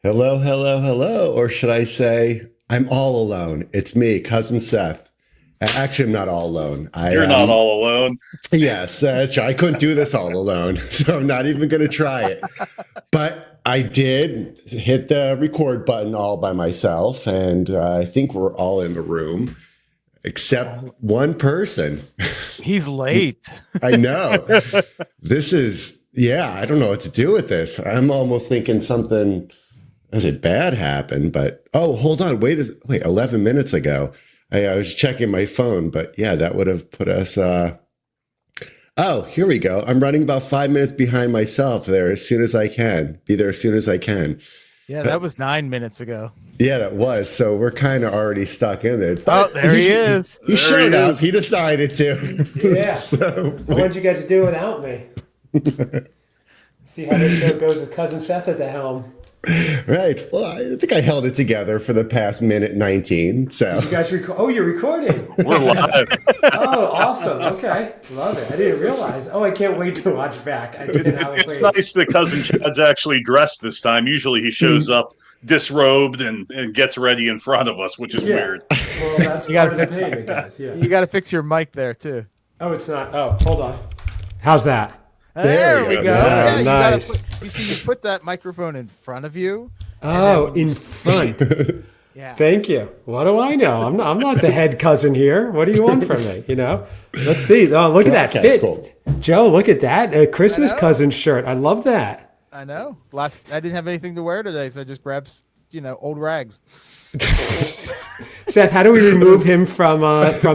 Hello, hello, hello. Or should I say, I'm all alone. It's me, Cousin Seth. Actually, I'm not all alone. You're not all alone. Yes, I couldn't do this all alone. So I'm not even going to try it. But I did hit the record button all by myself. And I think we're all in the room except one person. He's late. I know. I don't know what to do with this. I'm almost thinking something. I said bad happened, but hold on, wait, 11 minutes ago, I was checking my phone, but yeah, that would have put us. Here we go. I'm running about 5 minutes behind myself there. As soon as I can, be there as soon as I can. Yeah, that was 9 minutes ago. Yeah, that was. So we're kind of already stuck in it. Oh, there he is. He showed up. He decided to. Yeah. So, I want you guys to do without me. See how this show goes with Cousin Seth at the helm. Right. Well, I think I held it together for the past minute 19. So you guys you're recording. We're live. Oh, awesome. Okay. Love it. I didn't realize. Oh, I can't wait to watch back. It's nice that Cousin Chad's actually dressed this time. Usually he shows up disrobed and gets ready in front of us, which is weird. Well, that's part of the payment, guys. Yeah. You got to fix your mic there, too. Oh, it's not. Oh, hold on. How's that? There we go. Yeah, nice. You see, you put that microphone in front of you. Oh, in front. Yeah. Thank you. What do I know? I'm not the head cousin here. What do you want from me? Let's see. Oh, look at that fit. Cool. Joe, look at that. A Christmas cousin shirt. I love that. I know. I didn't have anything to wear today, so I just grabbed, old rags. Seth, how do we remove him from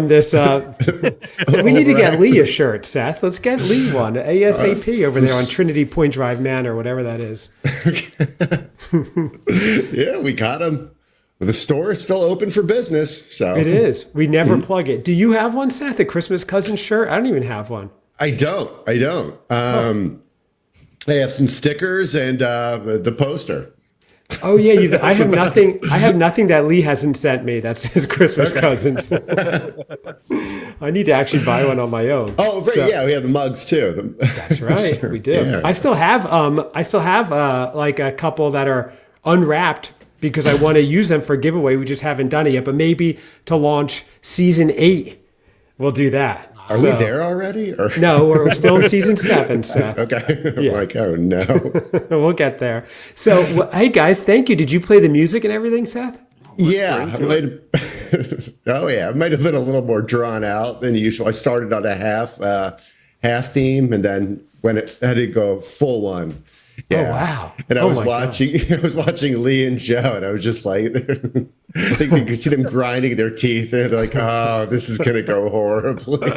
this? We need to get Lee a shirt, Seth. Let's get Lee one ASAP over there on Trinity Point Drive Manor, whatever that is. Yeah, we got him. The store is still open for business, so it is. We never plug it. Do you have one, Seth? A Christmas cousin shirt? I don't even have one. I don't. I have some stickers and the poster. Oh yeah, I have nothing. I have nothing that Lee hasn't sent me. That's his Christmas cousins. I need to actually buy one on my own. Oh, right. So, yeah, we have the mugs too. That's right, so, we do. Yeah. I still have like a couple that are unwrapped because I want to use them for a giveaway. We just haven't done it yet, but maybe to launch season 8, we'll do that. Are we there already? Or? No, we're still in season 7, Seth. Okay. I'm like, oh no. We'll get there. So, hey guys, thank you. Did you play the music and everything, Seth? Yeah. I might have been a little more drawn out than usual. I started on a half theme, and then when it had to go full one. Yeah. Oh wow! And I was watching Lee and Joe, and I was just like, I think you can see them grinding their teeth. They're like, "Oh, this is gonna go horribly."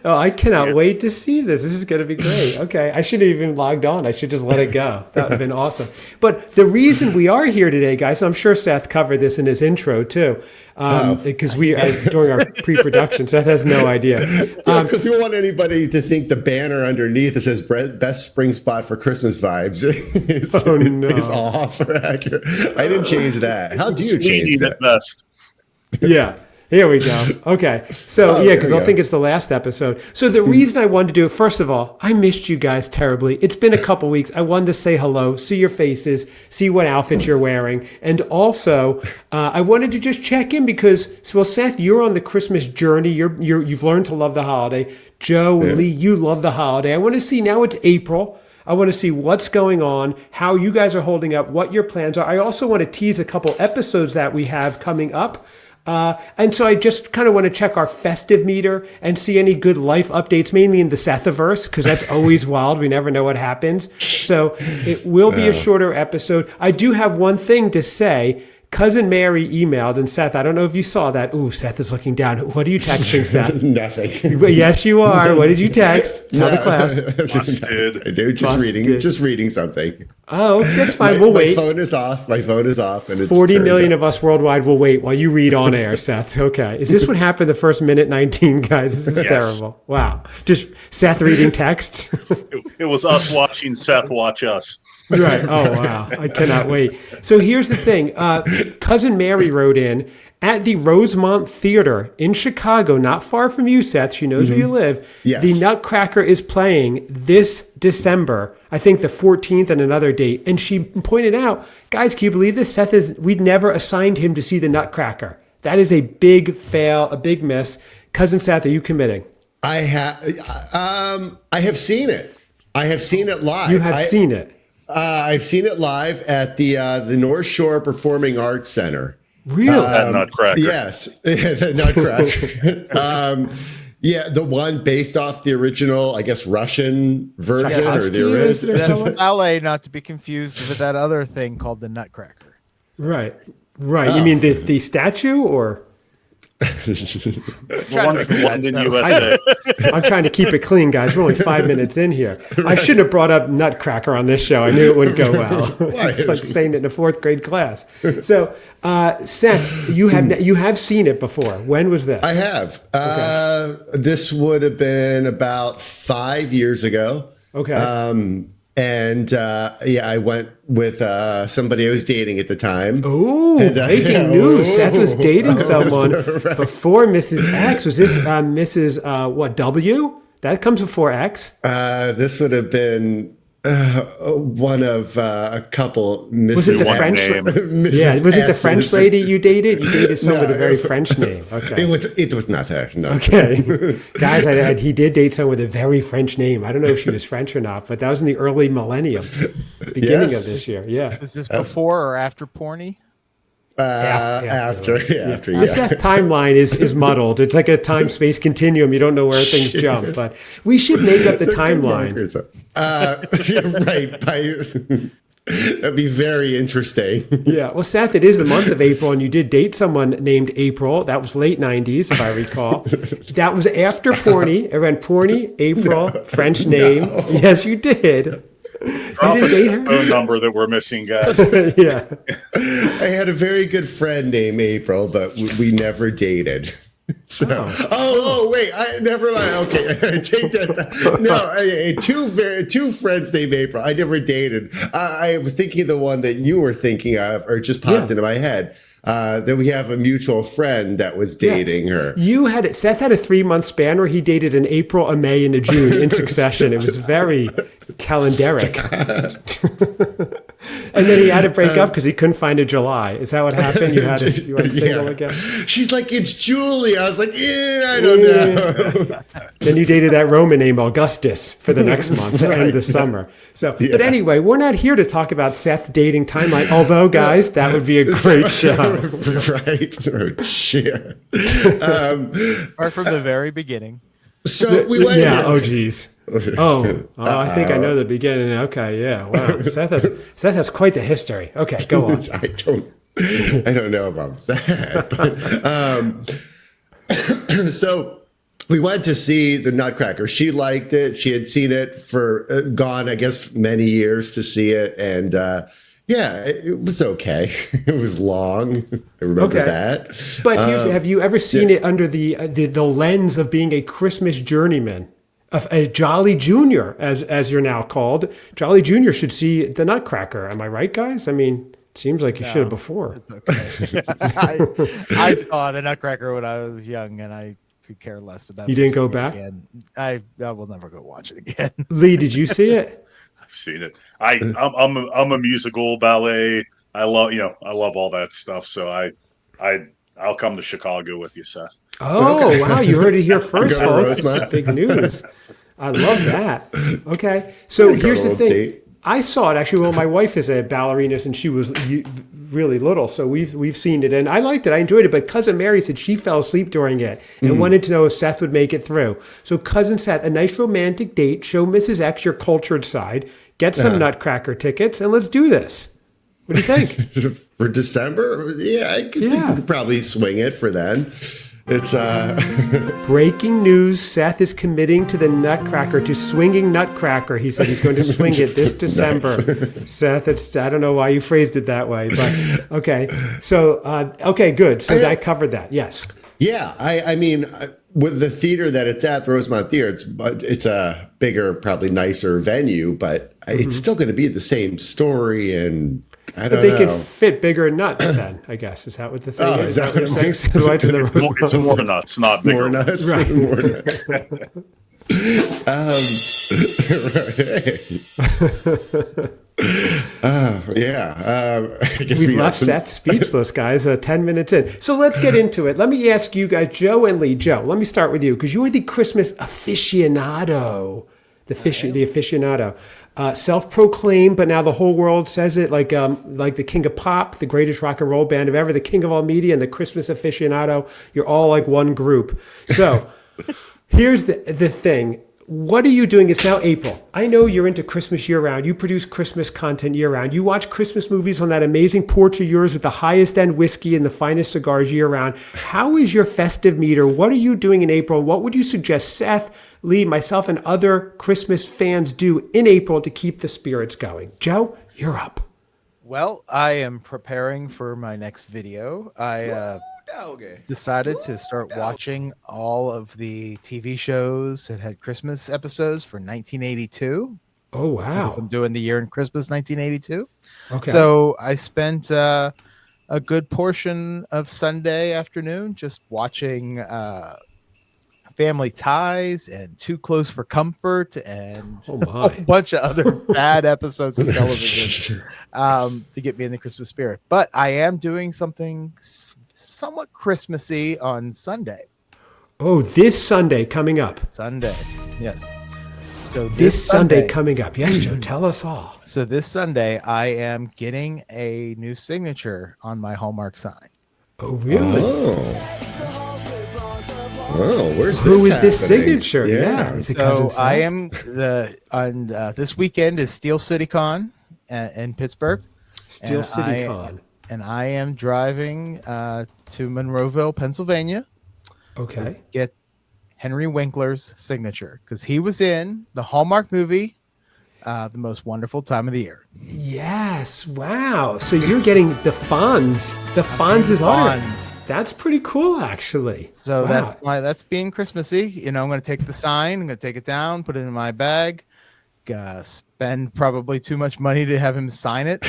Oh, I cannot wait to see this. This is gonna be great. Okay, I should have even logged on. I should just let it go. That would have been awesome. But the reason we are here today, guys, I'm sure Seth covered this in his intro too, because we are during our pre-production. Seth has no idea. Because we don't want anybody to think the banner underneath that says "Best Spring Spot for Christmas Vibes" is off or accurate. I didn't change that. How do you change that? Best. Yeah. Here we go. Okay. So, because I think it's the last episode. So the reason I wanted to do it, first of all, I missed you guys terribly. It's been a couple weeks. I wanted to say hello, see your faces, see what outfits you're wearing. And also, I wanted to just check in because, Seth, you're on the Christmas journey. You've learned to love the holiday. Joe, Lee, you love the holiday. I want to see, now it's April. I want to see what's going on, how you guys are holding up, what your plans are. I also want to tease a couple episodes that we have coming up. And so I just kind of want to check our festive meter and see any good life updates, mainly in the Sethiverse, because that's always wild. We never know what happens. So it will be a shorter episode. I do have one thing to say. Cousin Mary emailed, and Seth, I don't know if you saw that. Ooh, Seth is looking down. What are you texting, Seth? Nothing. Yes, you are. What did you text? Tell the class. I do. Just reading something. Oh, that's fine. We'll wait. My phone is off, and it's 40 million of us worldwide will wait while you read on air, Seth. Okay. Is this what happened the first minute 19, guys? This is terrible. Wow. Just Seth reading texts. It was us watching Seth watch us. Right. Oh, wow. I cannot wait. So here's the thing. Cousin Mary wrote in, at the Rosemont Theater in Chicago, not far from you, Seth. She knows where you live. Yes. The Nutcracker is playing this December, I think the 14th and another date. And she pointed out, guys, can you believe this? We'd never assigned him to see the Nutcracker. That is a big fail, a big miss. Cousin Seth, are you committing? I have seen it. I have seen it live. You have seen it. I've seen it live at the North Shore Performing Arts Center. Really? That Nutcracker. Yes, the Nutcracker. Yeah, the one based off the original, I guess, Russian version or the original. That's ballet, not to be confused with that other thing called the Nutcracker. Right. You mean the statue or? The one from London, USA. I'm trying to keep it clean, guys. We're only 5 minutes in here. I shouldn't have brought up Nutcracker on this show. I knew it wouldn't go well. It's like saying it in a fourth grade class. So, Seth, you have seen it before. When was this? I have. This would have been about 5 years ago. Okay. I went with somebody I was dating at the time. Oh, breaking news. Seth was dating someone before Mrs. X. Was this Mrs. W? That comes before X? This would have been one of a couple. Mrs. Was it the French? Yeah, was it the French lady you dated? You dated someone with a very French name. Okay, it was not her. No. Okay, guys, he did date someone with a very French name. I don't know if she was French or not, but that was in the early millennium, beginning of this year. Yeah, is this before or after porny? After. The Seth timeline is muddled. It's like a time-space continuum. You don't know where things jump, but we should make up the timeline. Right. That'd be very interesting. Yeah. Well, Seth, it is the month of April, and you did date someone named April. That was late 90s, if I recall. That was after porny. It ran porny, April, French name. No. Yes, you did. Drop us a phone number that we're missing, guys. Yeah. I had a very good friend named April, but we never dated. So, wait, never mind. Okay, I take that back. No, two friends named April. I never dated. I was thinking of the one that you were thinking of, or just popped into my head. That we have a mutual friend that was dating her. Seth had a 3-month span where he dated an April, a May, and a June in succession. It was very calendaric. And then he had to break up because he couldn't find a July. Is that what happened? You went single again? She's like, it's Julie. I was like, I don't know. Then you dated that Roman name Augustus for the next month and the summer. So, But anyway, we're not here to talk about Seth's dating timeline. Although, guys, that would be a great show. Right. Oh, shit. Or from the very beginning. So we went. Yeah. Oh, geez. I think I know the beginning. Okay. Yeah. Wow. Seth has quite the history. Okay. Go on. I don't know about that. But, so we went to see the Nutcracker. She liked it. She had seen it gone, I guess, many years to see it. And, it was okay. It was long. I remember that. But have you ever seen it under the lens of being a Christmas journeyman, a Jolly Junior, as you're now called? Jolly Junior should see the Nutcracker. Am I right, guys? I mean, it seems like you should have before. It's okay. I saw the Nutcracker when I was young, and I could care less about it. You didn't go back? Again. I will never go watch it again. Lee, did you see it? Seen it. I'm a musical ballet. I love all that stuff. So I'll come to Chicago with you, Seth. Oh, wow. You heard it here first, folks. That's big news. I love that. Okay. So here's the thing. I saw it actually. Well, my wife is a ballerina and she was really little. So we've seen it and I liked it. I enjoyed it. But Cousin Mary said she fell asleep during it and wanted to know if Seth would make it through. So Cousin Seth, a nice romantic date. Show Mrs. X your cultured side. Get some Nutcracker tickets and let's do this. What do you think? For December? Yeah, I think we could probably swing it for then. It's breaking news. Seth is committing to the Nutcracker, to swinging Nutcracker. He said he's going to swing it this December. Nice. Seth, I don't know why you phrased it that way, but okay. So, okay, good. So that covered that. Yes. Yeah. I mean, with the theater that it's at, the Rosemont Theater, it's a bigger, probably nicer venue, but it's still going to be the same story, and I don't But they know. can fit bigger nuts then, I guess. Is that what the thing Oh, is? is that Is that what you're saying? what- The lights and the It's more nuts, not bigger. More nuts, Right. more nuts. I guess We've we left Seth speechless, guys. 10 minutes in. So let's get into it. Let me ask you guys, Joe and Lee. Joe, let me start with you because you're the Christmas aficionado. The aficionado. Self-proclaimed, but now the whole world says it like the king of pop, the greatest rock and roll band of ever, the king of all media, and the Christmas aficionado. You're all like one group. So here's the thing. What are you doing? It's now April. I know you're into Christmas year-round. You produce Christmas content year-round. You watch Christmas movies on that amazing porch of yours with the highest-end whiskey and the finest cigars year-round. How is your festive meter? What are you doing in April? What would you suggest Seth, Lee, myself, and other Christmas fans do in April to keep the spirits going? Joe, you're up. Well, I am preparing for my next video. I decided to start watching all of the TV shows that had Christmas episodes for 1982. Oh, wow. Because I'm doing the year in Christmas 1982. Okay. So I spent a good portion of Sunday afternoon just watching Family Ties and Too Close for Comfort and a whole bunch of other bad episodes of television to get me in the Christmas spirit. But I am doing something somewhat Christmassy on Sunday. Oh, this Sunday coming up. Sunday, yes. So This Sunday coming up. Yes, Joe, tell us all. So this Sunday, I am getting a new signature on my Hallmark sign. Oh, really? Oh, where's Who this is this happening? signature? Yeah. Is it Cousin So Seth? I am on this weekend is Steel City Con in Pittsburgh. Steel and City Con. And I am driving to Monroeville, Pennsylvania. Okay. To get Henry Winkler's signature because he was in the Hallmark movie, The Most Wonderful Time of the Year. Yes. Wow. So you're getting the Fonz. The Fonz is on it. That's pretty cool, actually. So wow. that's being Christmassy. You know, I'm going to take the sign, I'm going to take it down, put it in my bag, spend probably too much money to have him sign it.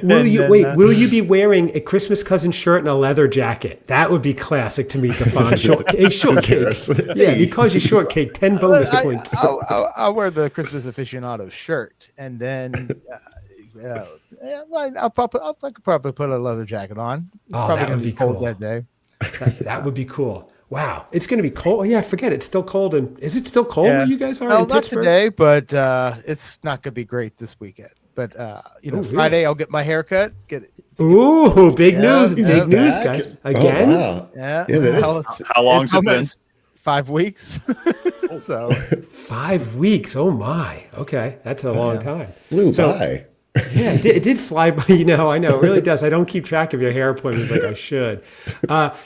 Will you be wearing a Christmas cousin shirt and a leather jacket? That would be classic to meet the Fonz. Shortcake. Yeah, because you shortcake 10 bonus points. I'll wear the Christmas aficionado shirt, and then I could probably put a leather jacket on. It's probably that would be cold cool. that day. That would be cool. Wow, it's going to be cold. Oh, yeah, forget it. It's still cold. And is it still cold where you guys are in not Pittsburgh? today, but it's not going to be great this weekend. But Friday really? I'll get my hair cut. Get it. Ooh, big news! he's Big news, back. guys. Again? Oh, wow. Yeah. How long's it been? almost 5 weeks. So 5 weeks. Oh my. Okay, that's a long time. Flew by. Yeah, it did fly by. I know, it really does. I don't keep track of your hair appointments like I should.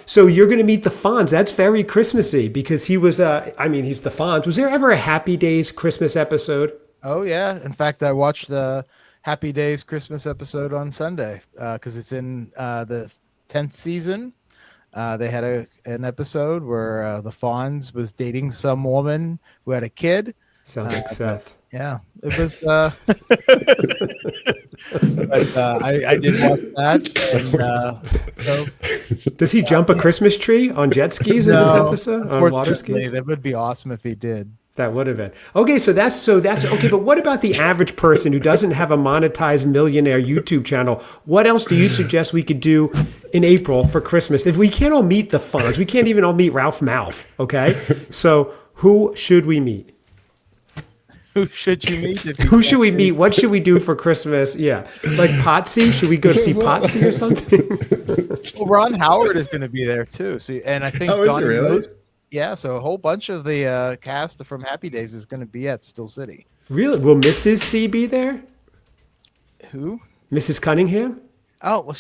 So you're going to meet the Fonz. That's very Christmassy because he was. He's the Fonz. Was there ever a Happy Days Christmas episode? Oh yeah. In fact, I watched the Happy Days Christmas episode on Sunday because it's in the 10th season. They had an episode where the Fonz was dating some woman who had a kid. Sounds like Seth. Yeah, it was. But I did watch that. And, so, Does he jump a Christmas tree on jet skis in this episode? On water skis? That would be awesome if he did. That would have been. Okay, so that's okay, but what about the average person who doesn't have a monetized millionaire YouTube channel? What else do you suggest we could do in April for Christmas? If we can't all meet the Fonz, we can't even all meet Ralph Mouth, okay? So who should we meet? Who should you meet? Who should we meet? What should we do for Christmas? Yeah. Like Potsy? Should we go to see Potsy or something? Well, Ron Howard is going to be there too. So, and I think is he really? Yeah, so a whole bunch of the cast from Happy Days is going to be at Steel City. Really? Will Mrs. C be there? Who? Mrs. Cunningham? Oh, well,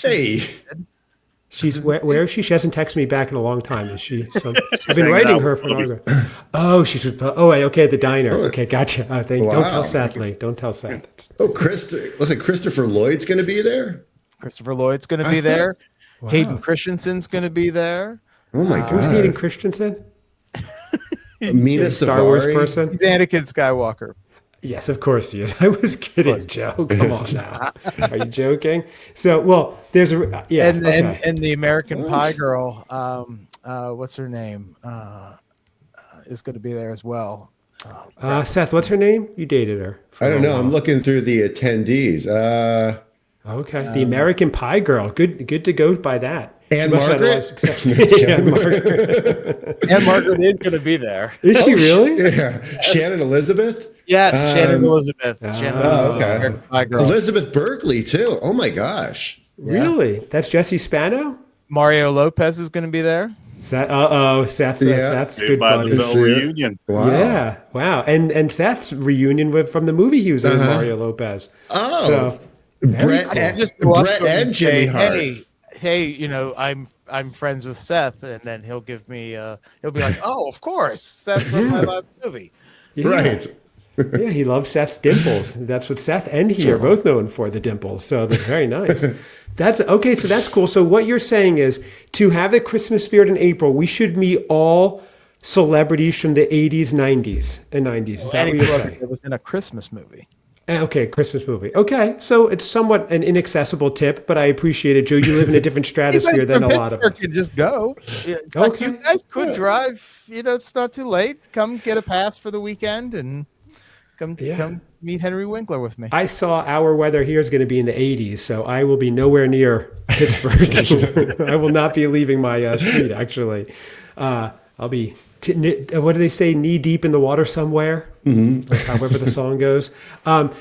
She's where is she? She hasn't texted me back in a long time. Is she? So I've been writing her for longer. Oh, she's with. Oh, okay, at the diner. Okay, gotcha. Don't tell Seth, Lee. Don't tell Seth. Oh, Christopher Lloyd's going to be there? Christopher Lloyd's going to be there. Wow. Hayden Christensen's going to be there. Oh my God! Who's Hayden Christensen? Mina Star Wars Savari? person. He's Anakin Skywalker. Yes, of course he is. I was kidding, Joe. Come on now. Are you joking? So, well, there's a yeah, and the American Pie girl, what's her name, is going to be there as well. Seth, what's her name? You dated her. I don't know. I'm looking through the attendees. Okay, the American Pie girl. Good to go by that. And She must have had a lot of Margaret? success. And Margaret. And Margaret is going to be there. Is she really? Yeah. Shannon Elizabeth? Yes, Shannon Elizabeth. Shannon Elizabeth, okay. American Pie girl. Elizabeth Berkley, too. Oh, my gosh. Really? That's Jesse Spano? Mario Lopez is going to be there. Seth's Yeah. Seth's Saved good by buddy. the Bell reunion. Wow. Yeah, wow. And Seth's reunion from the movie he was in, Mario Lopez. Oh. So, Brett, cool. and, Just go up Brett to him and Jimmy say, Hart. Hey, I'm friends with Seth, and then he'll give me he'll be like, oh, of course, Seth from my last movie. yeah. Right. Yeah, he loves Seth's dimples. That's what Seth and he are both known for, the dimples. So that's very nice. That's okay. So that's cool. So what you're saying is to have the Christmas spirit in April, we should meet all celebrities from the 80s, 90s, and 90s. Is that Any what you're celebrity saying? that was in a Christmas movie. Okay, Christmas movie. Okay, so it's somewhat an inaccessible tip, but I appreciate it, Joe. You live in a different stratosphere than a lot of us. Can just go. Yeah, Okay. you guys could drive. It's not too late. Come get a pass for the weekend and come meet Henry Winkler with me. I saw our weather here is going to be in the 80s, so I will be nowhere near Pittsburgh. I will not be leaving my street, actually. I'll be, what do they say, knee deep in the water somewhere? Mm-hmm. However the song goes. So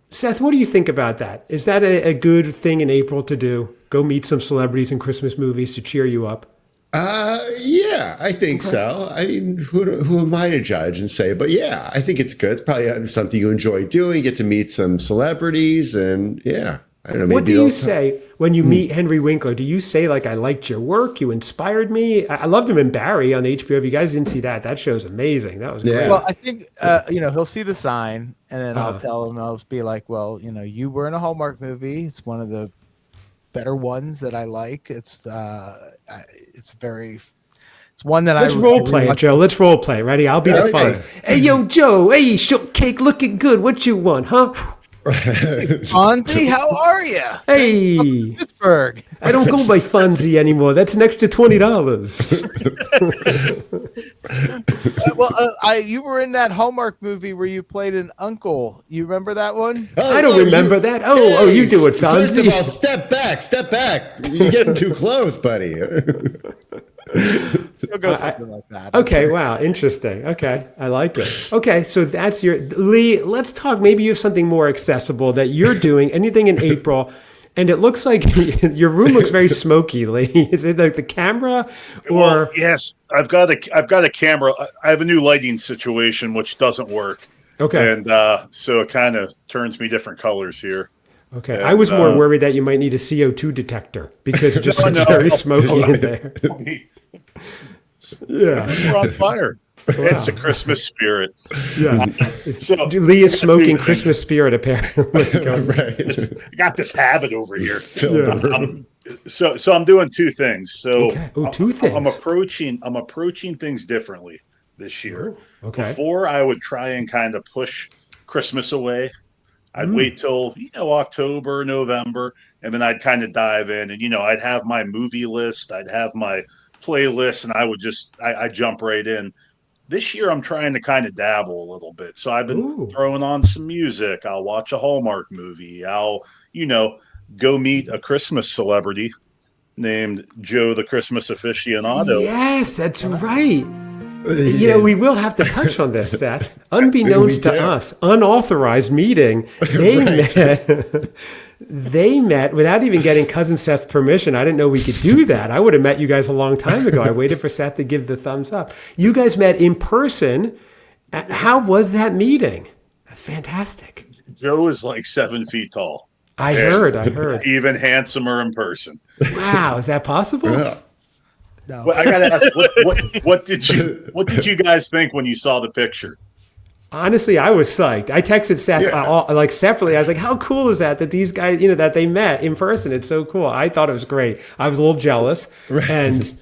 Seth, what do you think about that? Is that a good thing in April to do? Go meet some celebrities in Christmas movies to cheer you up? Yeah, I think so. I mean, who am I to judge and say? But yeah, I think it's good. It's probably something you enjoy doing. You get to meet some celebrities, and yeah, I don't know. What do you say when you meet Henry Winkler? Do you say, like, I liked your work, you inspired me? I loved him in Barry on HBO. If you guys didn't see that, that show's amazing. That was great. Well, I think he'll see the sign, and then I'll tell him. I'll be like, well, you were in a Hallmark movie. It's one of the better ones that I like. It's one that Let's role play it, Joe. Let's role play. Ready? I'll be the fun. Hey, yo, Joe. Hey, shortcake looking good. What you want, huh? Fonzie, how are you? Hey, Pittsburgh. I don't go by Fonzie anymore. That's an extra $20. You were in that Hallmark movie where you played an uncle. You remember that one? I don't remember that. Oh, you do it, First of Fonzie. all, step back. You're getting too close, buddy. It'll go something like that. Okay, wow, interesting. Okay, I like it. Okay, so that's your Lee. Let's talk. Maybe you have something more accessible that you're doing. Anything in April, and it looks like your room looks very smoky, Lee. Is it like the camera, or Well, yes, I've got a camera. I have a new lighting situation which doesn't work. okay? And so it kind of turns me different colors here. Okay, and, I was more worried that you might need a CO2 detector because it just looks very smoky in there. Yeah, We're on fire. It's a Christmas spirit. yeah. So Lee is smoking Christmas spirit apparently. Right. I got this habit over here. Fill the room. So I'm doing two things. So Okay. Oh, two things. I'm approaching things differently this year. Okay. Before I would try and kind of push Christmas away. I'd wait till October, November, and then I'd kind of dive in, and I'd have my movie list, I'd have my playlist, and I would I jump right in. This year, I'm trying to kind of dabble a little bit, so I've been throwing on some music. I'll watch a Hallmark movie. I'll go meet a Christmas celebrity named Joe the Christmas Aficionado. Yes, that's right. We will have to touch on this, Seth. Unbeknownst to us, unauthorized meeting. They met without even getting Cousin Seth's permission. I didn't know we could do that. I would have met you guys a long time ago. I waited for Seth to give the thumbs up. You guys met in person. How was that meeting? Fantastic. Joe is like 7 feet tall. I heard. Even handsomer in person. Wow, is that possible? Yeah. No. Well, I gotta ask, what did you guys think when you saw the picture? Honestly, I was psyched. I texted Seth separately. I was like, "How cool is that these guys, that they met in person? It's so cool." I thought it was great. I was a little jealous, and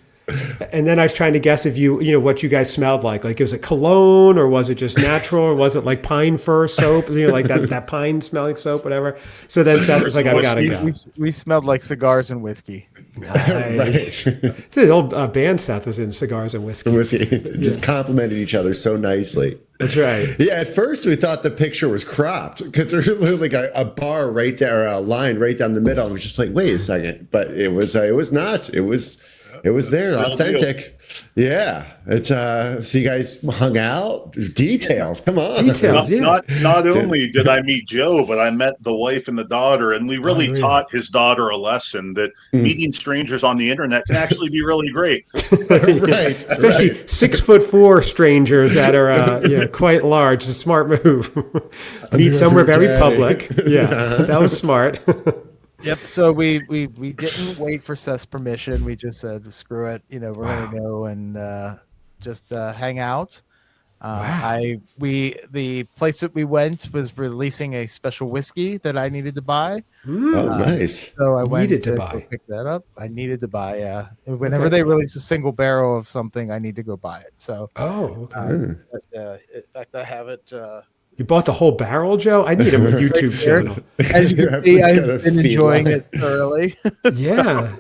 And then I was trying to guess if what you guys smelled like. Like, was it cologne or was it just natural or was it like pine fir soap? Like that pine smelling soap, whatever. So then Seth was like, I've got to go. We smelled like cigars and whiskey. Nice. It's the old band Seth was in, Cigars and Whiskey. Just complimented each other so nicely. That's right. Yeah, at first we thought the picture was cropped because there's literally like a bar right there, a line right down the middle. I was just like, wait a second, but it was not. It was there, authentic. Yeah, it's so you guys hung out. Details, come on. Details, yeah. Not only did I meet Joe, but I met the wife and the daughter, and we really taught his daughter a lesson that meeting strangers on the internet can actually be really great. Right, especially 6'4" strangers that are quite large. It's a smart move. Meet somewhere very public. Yeah, that was smart. Yep. So we didn't wait for Seth's permission. We just said, screw it. We're gonna go and just hang out. The place that we went was releasing a special whiskey that I needed to buy. Oh, nice. So I went to go pick that up. I needed to buy. Yeah. Whenever they release a single barrel of something, I need to go buy it. So. Oh, okay. In fact, I have it. You bought the whole barrel, Joe? I need a YouTube channel. As you can see, I've been enjoying it thoroughly. Yeah.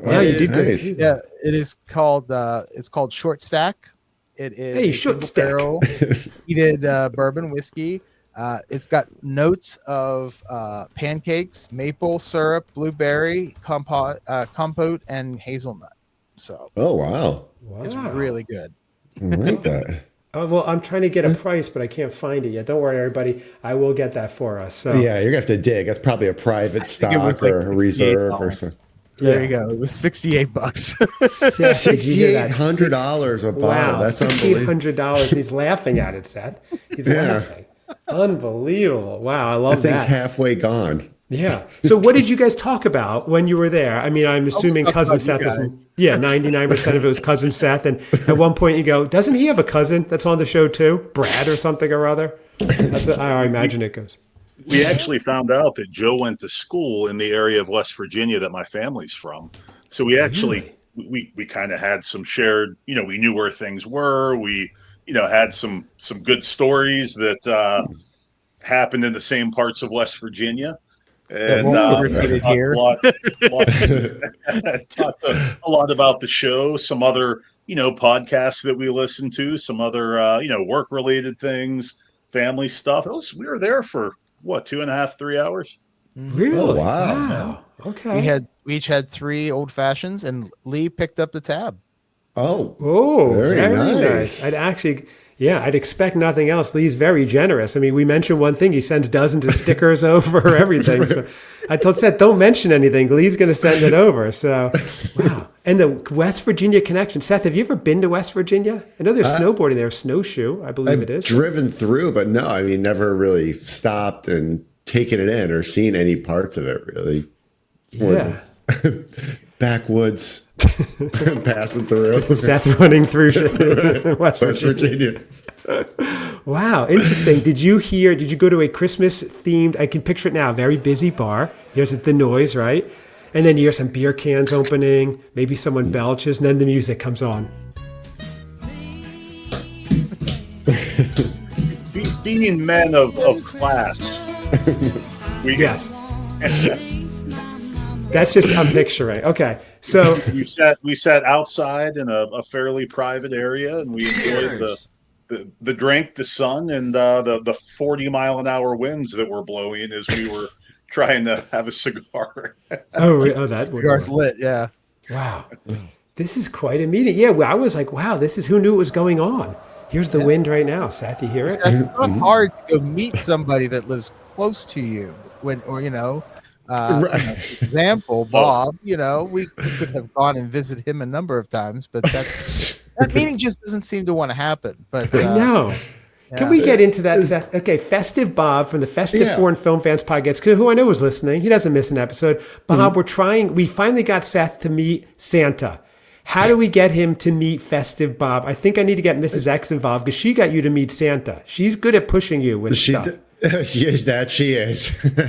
Yeah, you did good. Nice. Yeah, it is called. It's called Short Stack. It is Short Stack. barrel heated bourbon whiskey. It's got notes of pancakes, maple syrup, blueberry compote, and hazelnut. So. Oh wow. It's really good. I like that. Well, I'm trying to get a price, but I can't find it yet. Don't worry, everybody. I will get that for us. So. Yeah, you're gonna have to dig. That's probably a private stock or a reserve or something. There you go. It was $68. $6,800 a bottle. Wow, That's unbelievable. $6,800. He's laughing at it, Seth. He's laughing. Unbelievable. Wow, I love that. Thing's halfway gone. Yeah. So what did you guys talk about when you were there? I mean, I'm assuming Cousin Seth is 99% of it was Cousin Seth. And at one point you go, doesn't he have a cousin that's on the show too? Brad or something or other? That's how I imagine it goes. We actually found out that Joe went to school in the area of West Virginia that my family's from. So we actually, we kind of had some shared, we knew where things were. We, had some good stories that happened in the same parts of West Virginia. And repeated here. Talked a lot about the show, some other, podcasts that we listened to, some other, work related things, family stuff. We were there for 2.5, 3 hours. Really? Oh, wow. Okay. We each had 3 old fashions, and Lee picked up the tab. Oh, very nice. I'd expect nothing else. Lee's very generous. I mean, we mentioned one thing. He sends dozens of stickers over everything. So I told Seth, don't mention anything. Lee's going to send it over. So, wow. And the West Virginia connection. Seth, have you ever been to West Virginia? I know there's snowboarding there, snowshoe, I believe it is. Driven through, but no, I mean, never really stopped and taken it in or seen any parts of it, really. Yeah. Backwoods. Passing through. Seth running through West Virginia. Wow, interesting. Did you go to a Christmas themed, I can picture it now, very busy bar. Here's the noise, right? And then you hear some beer cans opening, maybe someone belches, and then the music comes on. Being men of class. Yes. That's just, I'm picturing. Okay. So we sat outside in a fairly private area, and we enjoyed the drink, the sun, and the 40-mile-an-hour winds that were blowing as we were trying to have a cigar. That cigar's lit. Yeah. Wow. This is quite a meeting. Yeah. Well, I was like, wow, who knew it was going on? Here's the wind right now. Seth, you hear it? It's not hard to go meet somebody that lives close to you example, Bob, we could have gone and visited him a number of times, but that meeting just doesn't seem to want to happen. But I know. Yeah. Can we get into that, Seth? Okay, Festive Bob from the Festive Foreign Film Fans podcast, who I know is listening. He doesn't miss an episode. Bob, we finally got Seth to meet Santa. How do we get him to meet Festive Bob? I think I need to get Mrs. X involved because she got you to meet Santa. She's good at pushing you with stuff. She is.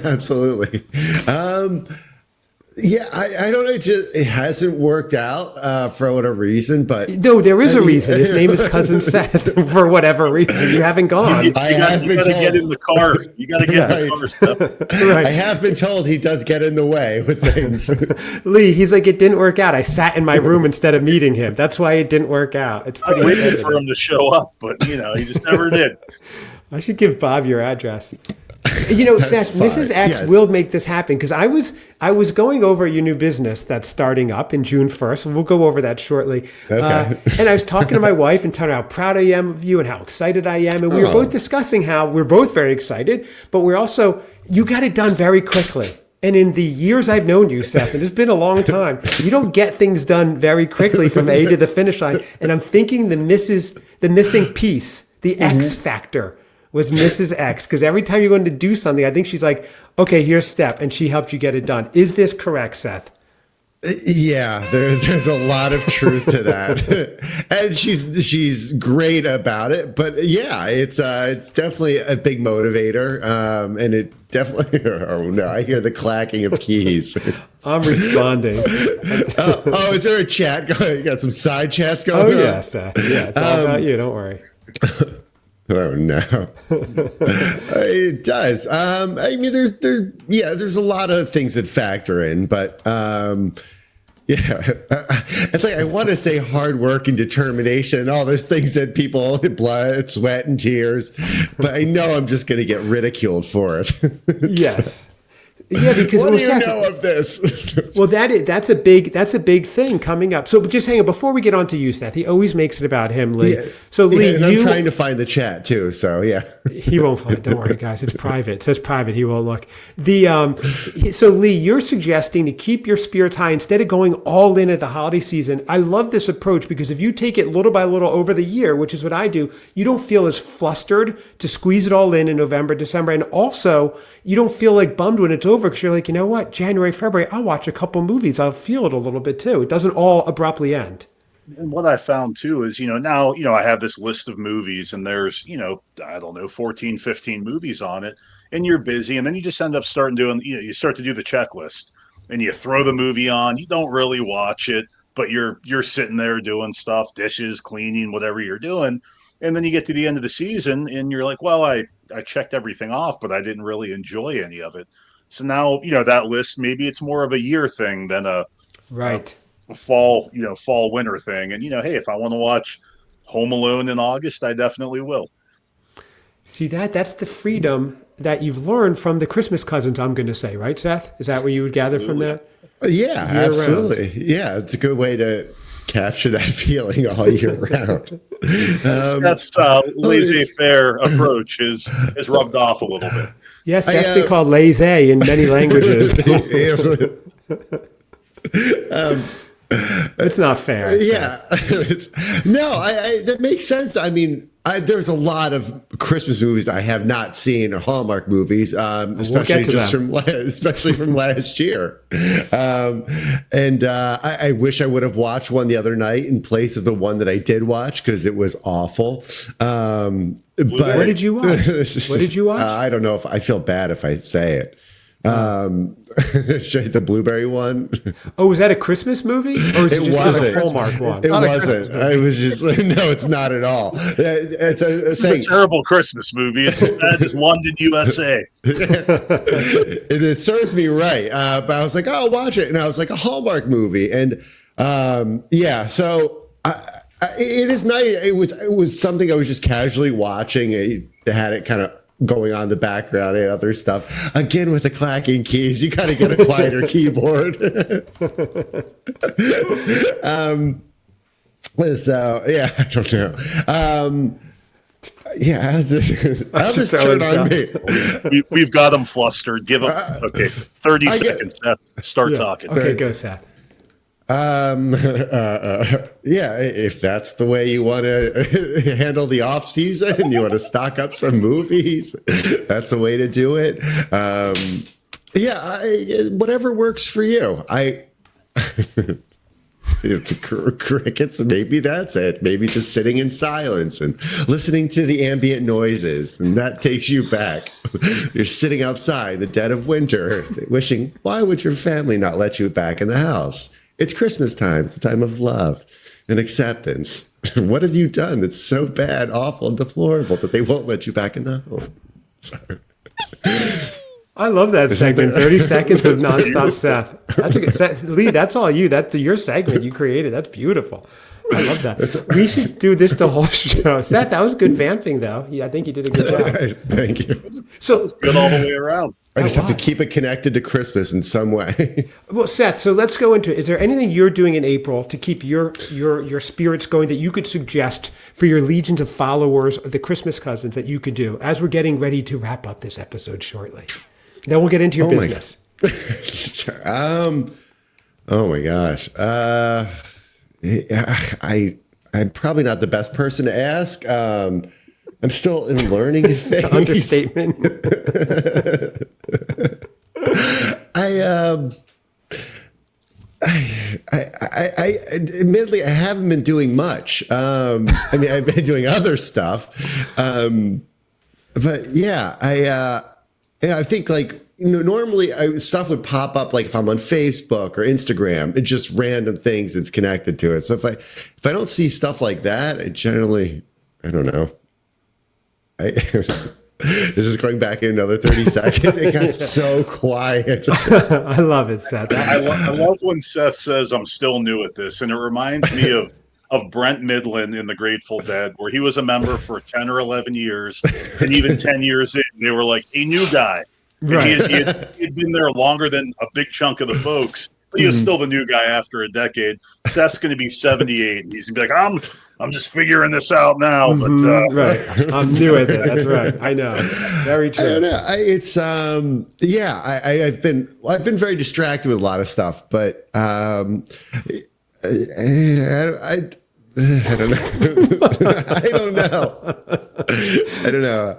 Absolutely. Yeah, I don't know. It hasn't worked out for whatever reason, but No, there is a reason. His name is Cousin Seth. For whatever reason, you haven't gone. You got to get in the car. You got to get in the car, Steph. Right. I have been told he does get in the way with things. Lee, he's like, it didn't work out. I sat in my room instead of meeting him. That's why it didn't work out. It's I pretty waited evident. for him to show up, but he just never did. I should give Bob your address. Seth, fine. Mrs. X Yes. will make this happen because I was going over your new business that's starting up in June 1st. We'll go over that shortly. Okay. And I was talking to my wife and telling her how proud I am of you and how excited I am. And we were both discussing how we're both very excited, but we're also, you got it done very quickly. And in the years I've known you, Seth, and it's been a long time, you don't get things done very quickly from A to the finish line. And I'm thinking the missing piece, the X factor, was Mrs. X, because every time you're going to do something, I think she's like, okay, here's Step, and she helped you get it done. Is this correct, Seth? Yeah, there's a lot of truth to that, and she's great about it. But yeah, it's definitely a big motivator, and it definitely. Oh no, I hear the clacking of keys. I'm responding. Is there a chat going? You got some side chats going? Oh yeah, Seth. Yeah, it's all about you. Don't worry. Oh no, it does. I mean, there's a lot of things that factor in, but it's like I want to say hard work and determination and all those things that people blood, sweat, and tears, but I know I'm just going to get ridiculed for it. Yes. Yeah, because what do you Seth, know of this? Well, that's a big thing coming up. So just hang on before we get on to you, Seth. He always makes it about him, Lee. Yeah. So Lee, and I'm trying to find the chat too. So yeah, he won't find. Don't worry, guys. It's private. It says private. He won't look. So Lee, you're suggesting to keep your spirits high instead of going all in at the holiday season. I love this approach because if you take it little by little over the year, which is what I do, you don't feel as flustered to squeeze it all in November, December, and also you don't feel like bummed when it's over because you're like, you know what, January, February, I'll watch a couple movies. I'll feel it a little bit too. It doesn't all abruptly end. And what I found too is, now, I have this list of movies and there's, I don't know, 14, 15 movies on it and you're busy. And then you just end up starting doing, you start to do the checklist and you throw the movie on. You don't really watch it, but you're sitting there doing stuff, dishes, cleaning, whatever you're doing. And then you get to the end of the season and you're like, well, I checked everything off, but I didn't really enjoy any of it. So now, that list, maybe it's more of a year thing than a fall, winter thing. And, hey, if I want to watch Home Alone in August, I definitely will. See, that's the freedom that you've learned from the Christmas cousins, I'm going to say, right, Seth? Is that what you would gather from that? Yeah, absolutely. Yeah, it's a good way to capture that feeling all year round. That's laissez-faire approach is rubbed off a little bit. Yes, that's been called laissez in many languages. It's not fair. Yeah. That makes sense. I mean, there's a lot of Christmas movies I have not seen, or Hallmark movies, especially from last year. I wish I would have watched one the other night in place of the one that I did watch because it was awful. But what did you watch? I don't know if I feel bad if I say it. The blueberry one. Oh, was that a Christmas movie? Or is it just wasn't. A Hallmark one? It wasn't. I was just no, it's not at all. It's a terrible Christmas movie. It's as bad as London, USA. It serves me right. But I was like, oh, I'll watch it. And I was like, a Hallmark movie. And so it is nice. It was something I was just casually watching. It had it kind of going on in the background and other stuff. Again, with the clacking keys, you got to get a quieter keyboard. So yeah, I don't know. How's this turn on me? We've got them flustered. Give them 30 seconds. Start talking. Okay, go, Seth. If that's the way you want to handle the off season, you want to stock up some movies, that's the way to do it. Whatever works for you. It's crickets. Maybe that's it. Maybe just sitting in silence and listening to the ambient noises. And that takes you back. You're sitting outside in the dead of winter, wishing, why would your family not let you back in the house? It's Christmas time. It's a time of love and acceptance. What have you done that's so bad, awful, and deplorable that they won't let you back in the home? Sorry. I love that segment. 30 seconds of nonstop Seth. That's a good Lee, that's all you. That's your segment you created. That's beautiful. I love that. We should do this the whole show. Seth, that was good vamping, though. Yeah, I think you did a good job. Thank you. So good all the way around. I just have to keep it connected to Christmas in some way. Well, Seth, so let's go into, is there anything you're doing in April to keep your spirits going that you could suggest for your legions of followers, the Christmas cousins, that you could do as we're getting ready to wrap up this episode shortly? Then we'll get into your business. Oh my gosh. I'm probably not the best person to ask. I'm still in learning phase. Understatement. I admittedly, I haven't been doing much. I mean, I've been doing other stuff. But yeah, I think like, normally stuff would pop up like if I'm on Facebook or Instagram, it's just random things that's connected to it. So if I don't see stuff like that, I don't know. This is going back in another 30 seconds. It got so quiet. I love it, Seth. I love when Seth says, I'm still new at this. And it reminds me of Brent Midland in The Grateful Dead, where he was a member for 10 or 11 years. And even 10 years in, they were like, a new guy. Right. He had been there longer than a big chunk of the folks, but he was still the new guy after a decade. Seth's going to be 78. And he's going to be like, I'm just figuring this out now. But right. I'm new at it. That's right. I know. Very true. I don't know. It's I've been very distracted with a lot of stuff, but I don't know. I don't know.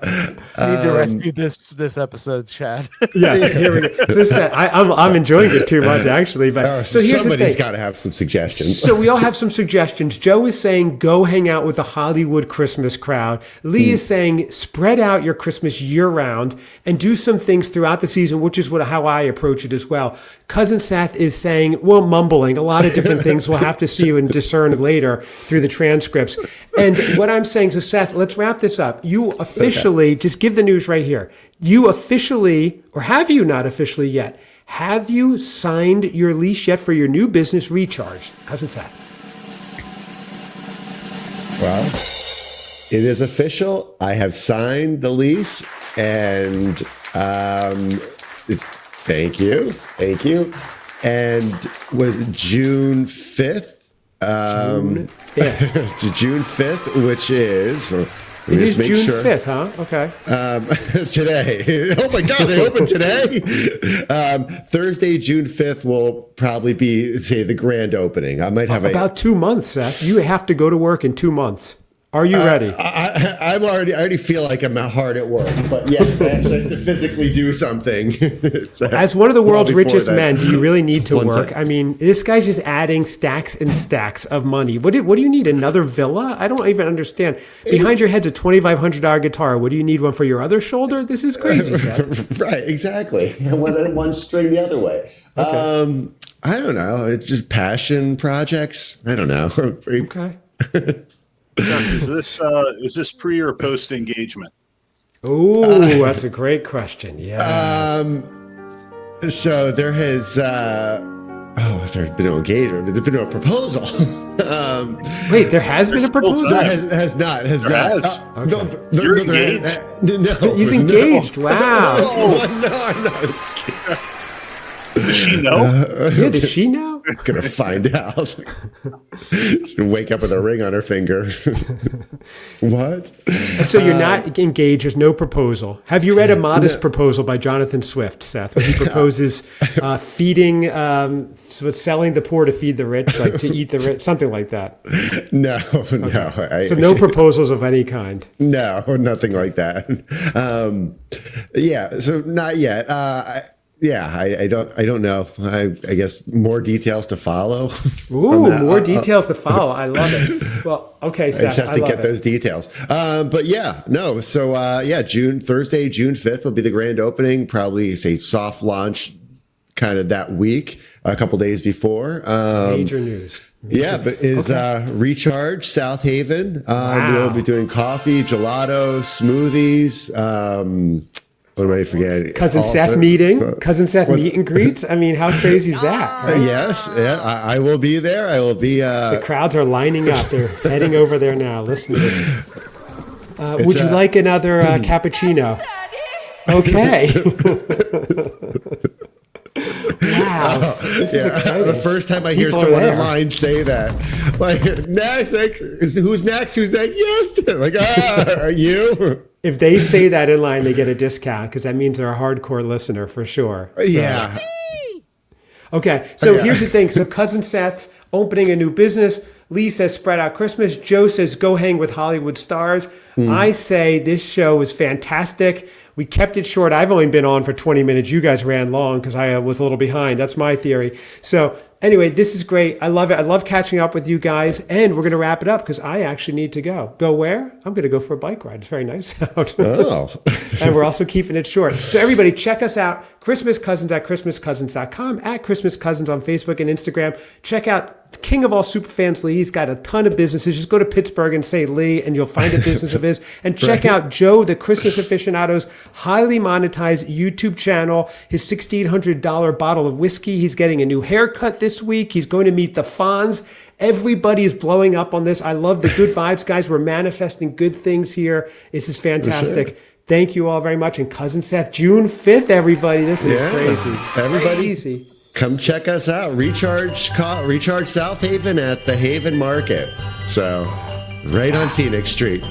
I need to rescue this episode, Chad. Yes, here we go. So I'm enjoying it too much, actually. But so here's somebody's got to have some suggestions. So we all have some suggestions. Joe is saying go hang out with the Hollywood Christmas crowd. Lee is saying spread out your Christmas year round and do some things throughout the season, which is how I approach it as well. Cousin Seth is saying, well, mumbling a lot of different things. We'll have to see and discern later through the transcripts. And what I'm saying, so Seth, let's wrap this up. You officially, just give the news right here. You officially, or have you not officially yet, have you signed your lease yet for your new business, Recharge? Cousin Seth. Well, it is official. I have signed the lease, and thank you. And was it June 5th? June 5th, which is... It is June 5th, huh? Okay. Today. Oh my God, I opened today. Thursday, June 5th will probably be, say, the grand opening. I might have about 2 months, Seth. You have to go to work in 2 months. Are you ready? I already feel like I'm hard at work, but yes, I actually have to physically do something. As one of the world's richest men, do you really need to work? I mean, this guy's just adding stacks and stacks of money. What do you need? Another villa? I don't even understand. Behind your head's a $2,500 guitar. What do you need? One for your other shoulder? This is crazy, Seth. Right, exactly. One string the other way. Okay. I don't know. It's just passion projects. I don't know. Okay. Is this pre or post engagement? Oh, that's a great question. Yeah. So there has there's been no engagement. There's been no proposal. Wait, there has been a proposal? There has not. Okay. You're engaged? No. You've engaged. Wow. No. Does she know? Yeah, does she know? I'm gonna find out. She'll wake up with a ring on her finger. What? So you're not engaged. There's no proposal. Have you read A Modest Proposal by Jonathan Swift, Seth? Where he proposes feeding, selling the poor to feed the rich, like to eat the rich, something like that. No. So no proposals of any kind. No, nothing like that. Yeah. So not yet. yeah, I don't know. I guess more details to follow. Ooh, more details to follow. I love it. Well, okay, Seth, I just have to get those details. But yeah, no. So Thursday, June 5th will be the grand opening. Probably say soft launch kind of that week, a couple days before. Major news. Yeah, but is Recharge South Haven. We'll be doing coffee, gelato, smoothies. What am I forgetting? Cousin Seth meet and greets. I mean, how crazy is that? Right? Yes, yeah, I will be there. I will be. The crowds are lining up. They're heading over there now. Listen to this. Would you like another cappuccino? Okay. Wow, this is exciting. The first time I hear someone in line say that, like, next, like, who's next? Who's next? Yes, like, are you? If they say that in line, they get a discount because that means they're a hardcore listener for sure. So. Yeah. Okay, so here's the thing. So Cousin Seth's opening a new business. Lee says spread out Christmas. Joe says go hang with Hollywood stars. I say this show is fantastic. We kept it short. I've only been on for 20 minutes. You guys ran long because I was a little behind. That's my theory. So anyway, this is great. I love it. I love catching up with you guys. And we're going to wrap it up because I actually need to go. Go where? I'm going to go for a bike ride. It's very nice out. Oh. And we're also keeping it short. So everybody check us out. Christmas Cousins at ChristmasCousins.com, at Christmas Cousins on Facebook and Instagram. Check out King of all Superfans, Lee. He's got a ton of businesses. Just go to Pittsburgh and say Lee, and you'll find a business of his. And check out Joe, the Christmas Aficionado's highly monetized YouTube channel, his $1,600 bottle of whiskey. He's getting a new haircut this week. He's going to meet the Fonz. Everybody is blowing up on this. I love the good vibes, guys. We're manifesting good things here. This is fantastic. Sure. Thank you all very much. And Cousin Seth, June 5th, everybody. This is crazy. Everybody. Crazy. Come check us out. Recharge South Haven at the Haven Market. So right on Phoenix Street.